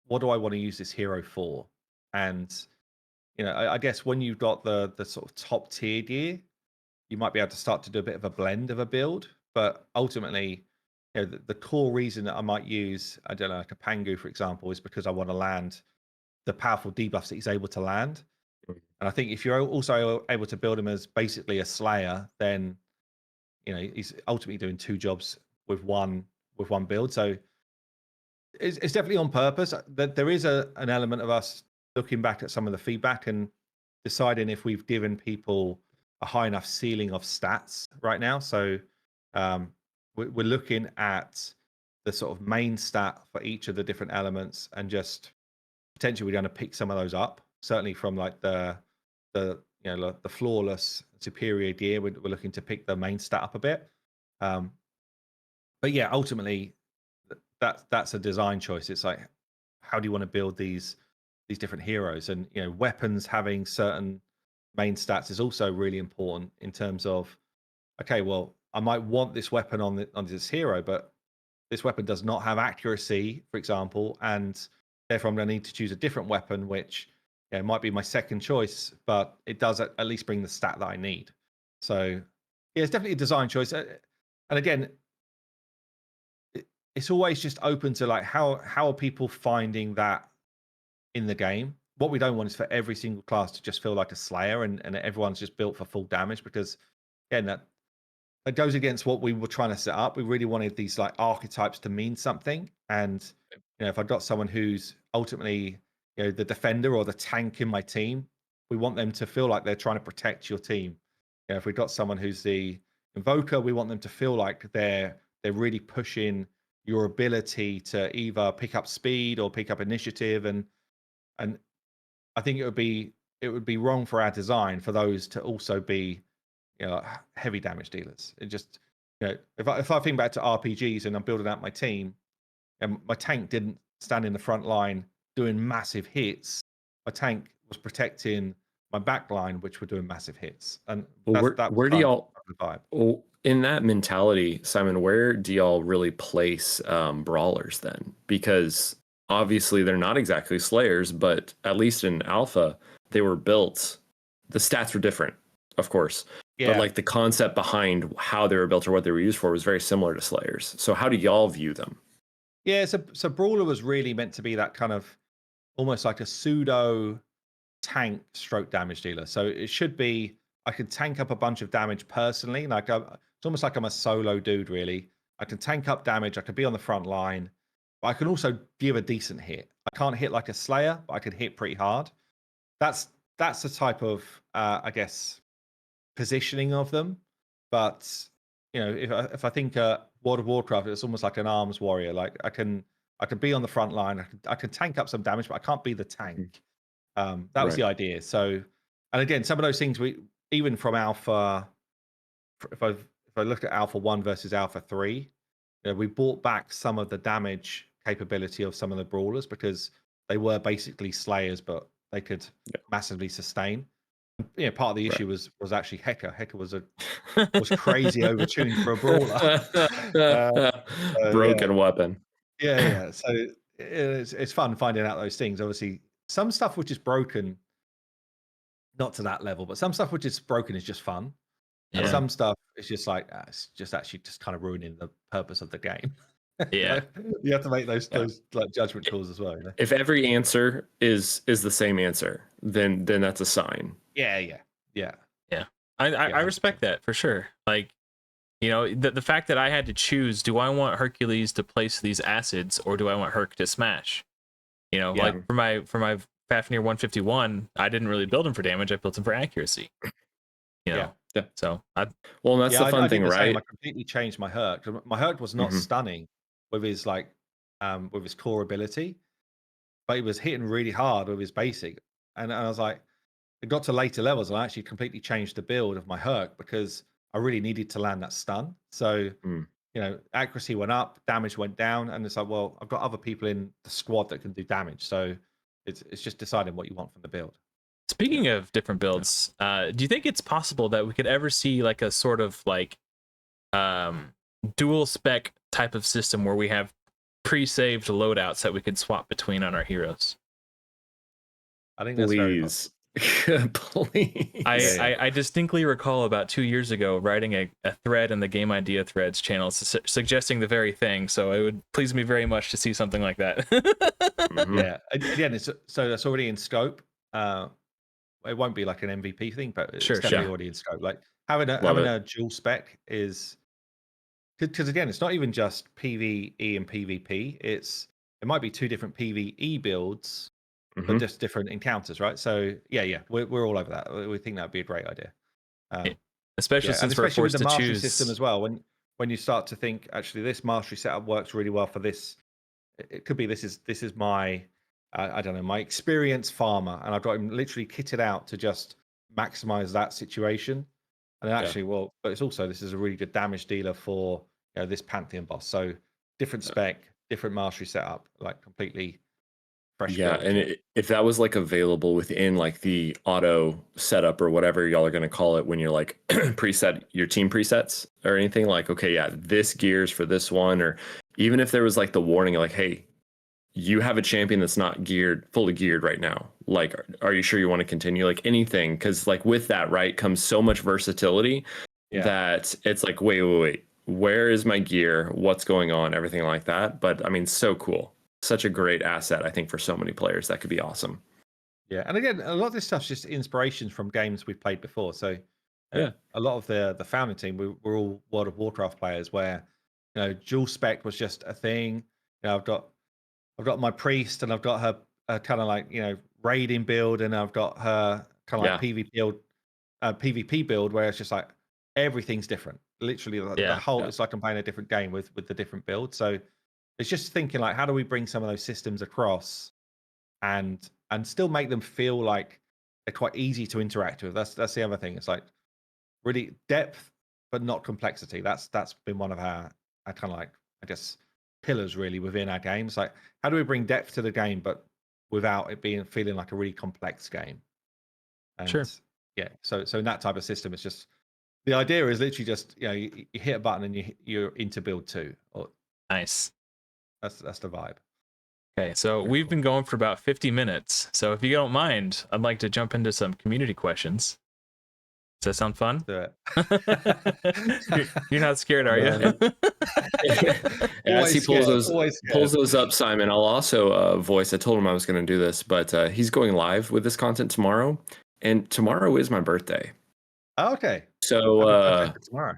what do I want to use this hero for? And, I guess when you've got the sort of top tier gear, you might be able to start to do a bit of a blend of a build. But ultimately, the core reason that I might use, I don't know, like a Pangu, for example, is because I want to land the powerful debuffs that he's able to land. And I think if you're also able to build him as basically a slayer, then he's ultimately doing two jobs with one build. So it's definitely on purpose. That there is an element of us looking back at some of the feedback and deciding if we've given people a high enough ceiling of stats right now. So we're looking at the sort of main stat for each of the different elements, and just potentially we're going to pick some of those up. Certainly from like the flawless superior gear, we're looking to pick the main stat up a bit. But yeah, ultimately that's a design choice. It's like, how do you want to build these different heroes? And weapons having certain main stats is also really important in terms of, okay, well, I might want this weapon on this hero, but this weapon does not have accuracy, for example, and therefore I'm going to need to choose a different weapon, which might be my second choice, but it does at least bring the stat that I need. So yeah, it's definitely a design choice. And again, it's always just open to like, how are people finding that in the game? What we don't want is for every single class to just feel like a slayer and everyone's just built for full damage, because again, that goes against what we were trying to set up. We really wanted these like archetypes to mean something. And if I've got someone who's ultimately the defender or the tank in my team, we want them to feel like they're trying to protect your team. If we've got someone who's the Invoker, we want them to feel like they're really pushing your ability to either pick up speed or pick up initiative, and I think it would be wrong for our design for those to also be, heavy damage dealers. It just, if I think back to RPGs and I'm building out my team, and my tank didn't stand in the front line doing massive hits. My tank was protecting my back line, which were doing massive hits, and Well, that was where do kind y'all of the vibe. well, in that mentality, Simon, where do y'all really place brawlers then? Because obviously they're not exactly slayers, but at least in alpha, they were built. The stats were different, of course, but Yeah, like the concept behind how they were built or what they were used for was very similar to slayers. So how do y'all view them? yeah. So brawler was really meant to be that kind of almost like a pseudo tank stroke damage dealer. So it should be I can tank up a bunch of damage personally. Like it's almost like I'm a solo dude, really. I can tank up damage. I can be on the front line, but I can also give a decent hit. I can't hit like a slayer, but I can hit pretty hard. That's the type of I guess positioning of them. But if I think World of Warcraft, it's almost like an arms warrior. Like I can be on the front line. I can tank up some damage, but I can't be the tank. That was Right. the idea. So, and again, some of those things we even from Alpha. If I look at Alpha 1 versus Alpha 3, we brought back some of the damage capability of some of the brawlers because they were basically slayers, but they could massively sustain. Part of the issue was actually Heka. Heka was crazy overtuned for a brawler. Yeah. Broken weapon. Yeah. So it's fun finding out those things. Obviously, some stuff which is broken, not to that level, but some stuff which is broken is just fun. And Yeah. some stuff is just like it's just actually just kind of ruining the purpose of the game. Yeah. You have to make those like judgment calls as well. If every answer is the same answer, then that's a sign. Yeah. I respect that for sure. Like, the fact that I had to choose, do I want Hercules to place these acids or do I want Herc to smash? Like for my Fafnir 151, I didn't really build him for damage. I built him for accuracy. Yeah. So that's the fun I thing, did the right? same. I completely changed my Herc. My Herc was not stunning with his with his core ability, but he was hitting really hard with his basic. And I was like, it got to later levels, and I actually completely changed the build of my Herc because I really needed to land that stun. So accuracy went up, damage went down, and it's like, well, I've got other people in the squad that can do damage. So it's just deciding what you want from the build. Speaking of different builds, do you think it's possible that we could ever see like a sort of like dual spec type of system where we have pre-saved loadouts that we could swap between on our heroes? I think that's very Please. Please. I distinctly recall about 2 years ago writing a thread in the Game Idea Threads channel suggesting the very thing. So it would please me very much to see something like that. Yeah. Again, so that's already in scope. It won't be like an MVP thing, but it's definitely already in scope. Like having a dual spec is because again, it's not even just PvE and PvP. It might be two different PvE builds, but just different encounters, right? So yeah, we're all over that. We think that'd be a great idea. Especially since we're forced with the to mastery choose system as well. When you start to think, actually, this mastery setup works really well for this. It could be this is my I don't know, my experienced farmer, and I've got him literally kitted out to just maximize that situation. And then actually, but it's also this is a really good damage dealer for this Pantheon boss. So different spec, different mastery setup, like completely fresh. Yeah, build. and if that was like available within like the auto setup or whatever y'all are going to call it when you're like preset your team presets or anything, like, okay, yeah, this gears for this one, or even if there was like the warning like, hey, you have a champion that's not fully geared right now, like, are you sure you want to continue? Like anything, because like with that, right, comes so much versatility that it's like, wait, where is my gear, what's going on, everything like that. But I mean, so cool, such a great asset, I think, for so many players. That could be awesome. Yeah, and again, a lot of this stuff's just inspirations from games we've played before. So a lot of the founding team, we're all World of Warcraft players, where dual spec was just a thing. I've got my priest, and I've got her kind of like raiding build, and I've got her kind of like PvP build, where it's just like everything's different. Literally, the whole it's like I'm playing a different game with the different builds. So it's just thinking like, how do we bring some of those systems across and still make them feel like they're quite easy to interact with. That's the other thing. It's like really depth, but not complexity. That's been one of our kind of like, I guess, pillars really within our games. Like, how do we bring depth to the game, but without it feeling like a really complex game? And Sure. yeah, so in that type of system, it's just the idea is literally just you hit a button and you're into build 2. Or Nice. that's the vibe. Okay, so we've been going for about 50 minutes. So if you don't mind, I'd like to jump into some community questions. Does that sound fun? Do it. You're not scared, are you? As he pulls those up, Simon, I'll also voice. I told him I was going to do this, but he's going live with this content tomorrow, and tomorrow is my birthday. Oh, okay. So tomorrow.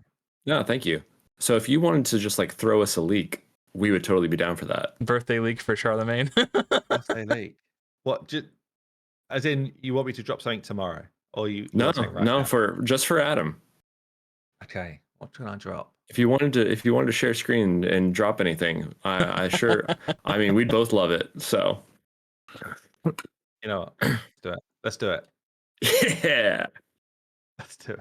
No, thank you. So if you wanted to just like throw us a leak, we would totally be down for that. Birthday leak for Charlemagne. Birthday leak. What? As in, you want me to drop something tomorrow, or you? No, right no, now? for Adam. Okay, what can I drop? If you wanted to share screen and drop anything, I sure. I mean, we'd both love it. So, you know, what? Let's do it. Yeah, let's do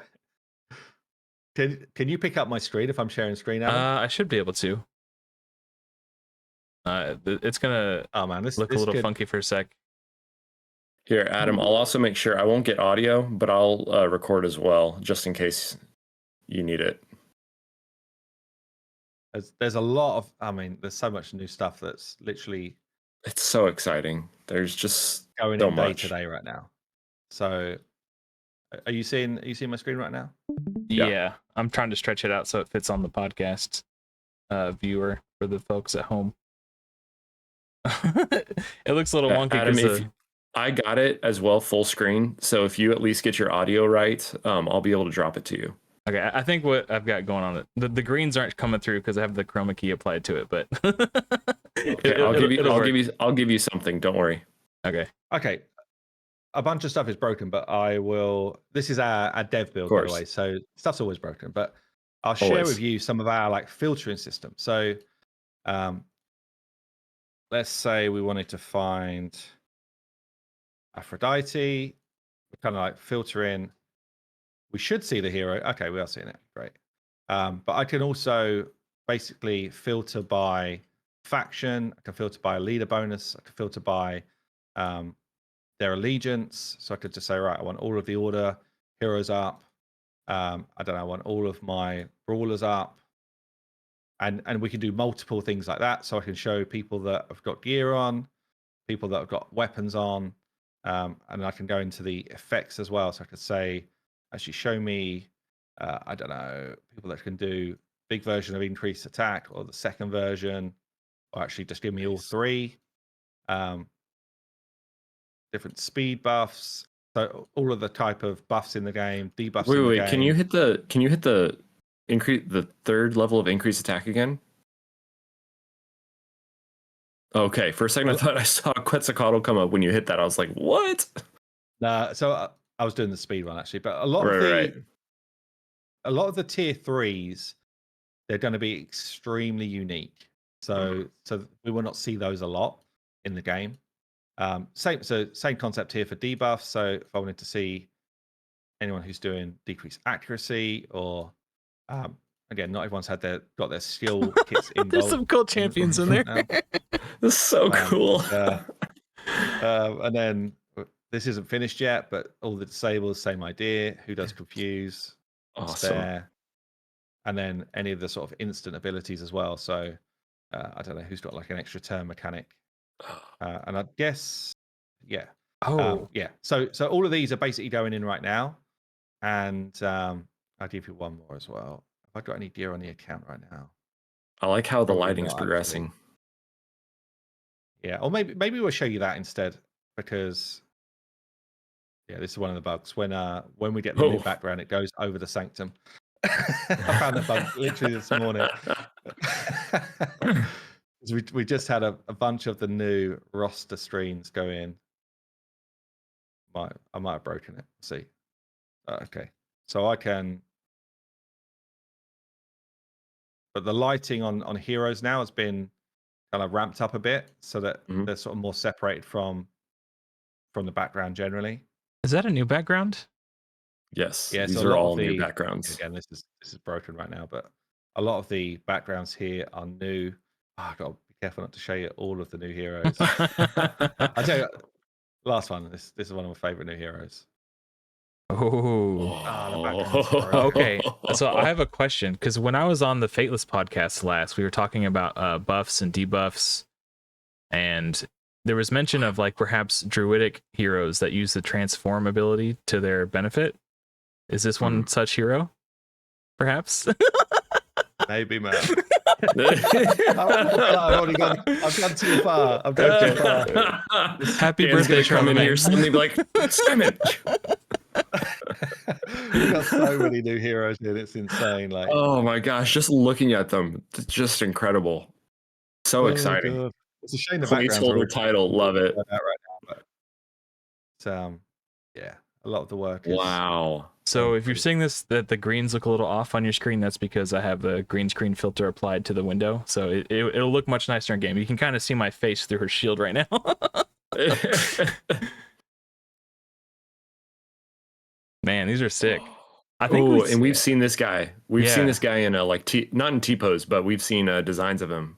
it. Can you pick up my screen if I'm sharing screen, Adam? I should be able to. It's gonna look a little funky for a sec. Here, Adam, I'll also make sure I won't get audio, but I'll record as well, just in case you need it. There's a lot of, there's so much new stuff that's literally. It's so exciting. There's just going so in much day to day right now. So, are you seeing my screen right now? Yeah, I'm trying to stretch it out so it fits on the podcast viewer for the folks at home. It looks a little wonky. Adam, I got it as well, full screen. So if you at least get your audio right, I'll be able to drop it to you. Okay, I think what I've got going on the greens aren't coming through because I have the chroma key applied to it, but okay, I'll give you something. Don't worry. Okay. A bunch of stuff is broken, but I will. This is our dev build, by the way. So stuff's always broken, but I'll share with you some of our like filtering system. So, let's say we wanted to find Aphrodite. We're kind of like filter in. We should see the hero. Okay, we are seeing it. Great. But I can also basically filter by faction. I can filter by a leader bonus. I can filter by their allegiance. So I could just say, right, I want all of the order heroes up. I don't know, I want all of my brawlers up. And we can do multiple things like that. So I can show people that have got gear on, people that have got weapons on. And I can go into the effects as well. So I could say, actually show me, I don't know, people that can do big version of increased attack or the second version, or actually just give me all three. Different speed buffs. So all of the type of buffs in the game, debuffs in the game. Can you hit the increase the third level of increased attack again? Okay, for a second I thought I saw Quetzalcoatl come up when you hit that. I was like, what? So I was doing the speed run actually, but a lot of the tier 3s, they're going to be extremely unique. So we will not see those a lot in the game. Same concept here for debuffs. So if I wanted to see anyone who's doing decreased accuracy, or again, not everyone's got their skill kits involved. There's some cool champions in there. That's so cool. And then this isn't finished yet, but all the disables, same idea. Who does confuse? Awesome. Spare, and then any of the sort of instant abilities as well. So I don't know who's got like an extra turn mechanic. And I guess, yeah. Yeah. So all of these are basically going in right now, and I'll give you one more as well. Have I got any gear on the account right now? I like how the Probably lighting's not, progressing. actually. Yeah, or maybe we'll show you that instead, because yeah, this is one of the bugs. When we get the new background, it goes over the sanctum. I found that bug literally this morning. We just had a bunch of the new roster screens go in. I might have broken it. Let's see. Okay, so I can but the lighting on heroes now has been kind of ramped up a bit so that they're sort of more separated from the background generally. Is that a new background? Yes, Yeah, these so a are lot all of new backgrounds. Again, this is broken right now, but a lot of the backgrounds here are new. Oh, I've got to be careful not to show you all of the new heroes. I'll tell you, last one. This is one of my favorite new heroes. Oh. The background's broken. Okay, so I have a question, because when I was on the Fateless podcast last, we were talking about buffs and debuffs, and there was mention of like perhaps druidic heroes that use the transform ability to their benefit. Is this one such hero? Perhaps. Maybe, man. I've gone too far. I've gone too far. Happy birthday, come in Charlemagne. here suddenly be like, Simon. We've got so many new heroes here. It's insane. Like, oh my gosh, just looking at them, it's just incredible. So exciting. God. It's a shame the background's Placeholder title, love it. right now, but yeah, a lot of the work is. Wow. So if you're seeing this, that the greens look a little off on your screen, that's because I have the green screen filter applied to the window. So it'll look much nicer in game. You can kind of see my face through her shield right now. Man, these are sick. I think we've seen this guy. We've seen this guy in a not in T-pose, but we've seen designs of him.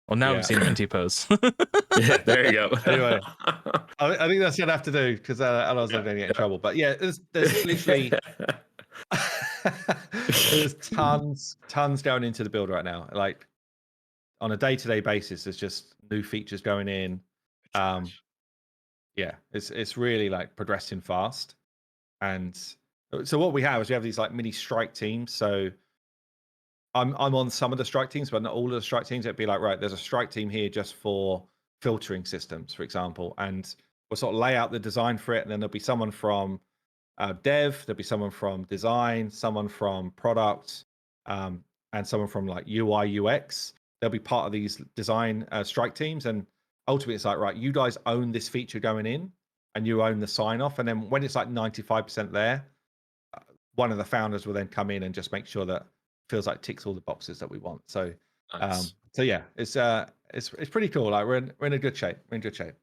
Well, now we've seen him in T-pose. Yeah, there you go. Anyway, I think that's what I have to do because otherwise I'm going to get in trouble. But yeah, there's literally there's tons going into the build right now. Like on a day-to-day basis, there's just new features going in. Yeah, it's really like progressing fast. And so what we have is we have these like mini strike teams. So I'm on some of the strike teams, but not all of the strike teams. It'd be like, right, there's a strike team here just for filtering systems, for example, and we'll sort of lay out the design for it. And then there'll be someone from dev, there'll be someone from design, someone from product, and someone from like UI UX. They'll be part of these design strike teams. And ultimately, it's like, right, you guys own this feature going in, and you own the sign off. And then when it's like 95% there, one of the founders will then come in and just make sure that feels like ticks all the boxes that we want. So, Nice. so yeah, it's pretty cool. Like we're in a good shape. We're in good shape.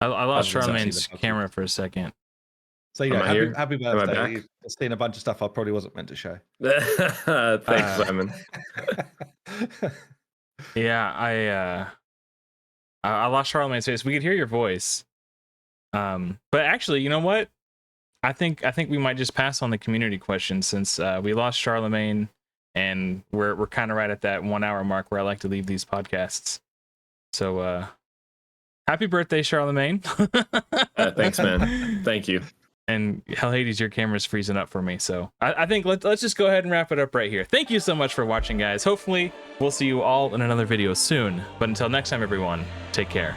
I lost Charlemagne's camera for a second. So yeah, happy birthday. back? You've seen a bunch of stuff I probably wasn't meant to show. Thanks, Simon. Yeah, I lost Charlemagne's face. We could hear your voice. But actually, you know what? I think we might just pass on the community question since we lost Charlemagne, and we're kind of right at that 1 hour mark where I like to leave these podcasts. So happy birthday, Charlemagne. Thanks, man. Thank you. And hell, Hades, your camera's freezing up for me. So I think let's just go ahead and wrap it up right here. Thank you so much for watching, guys. Hopefully we'll see you all in another video soon. But until next time, everyone, take care.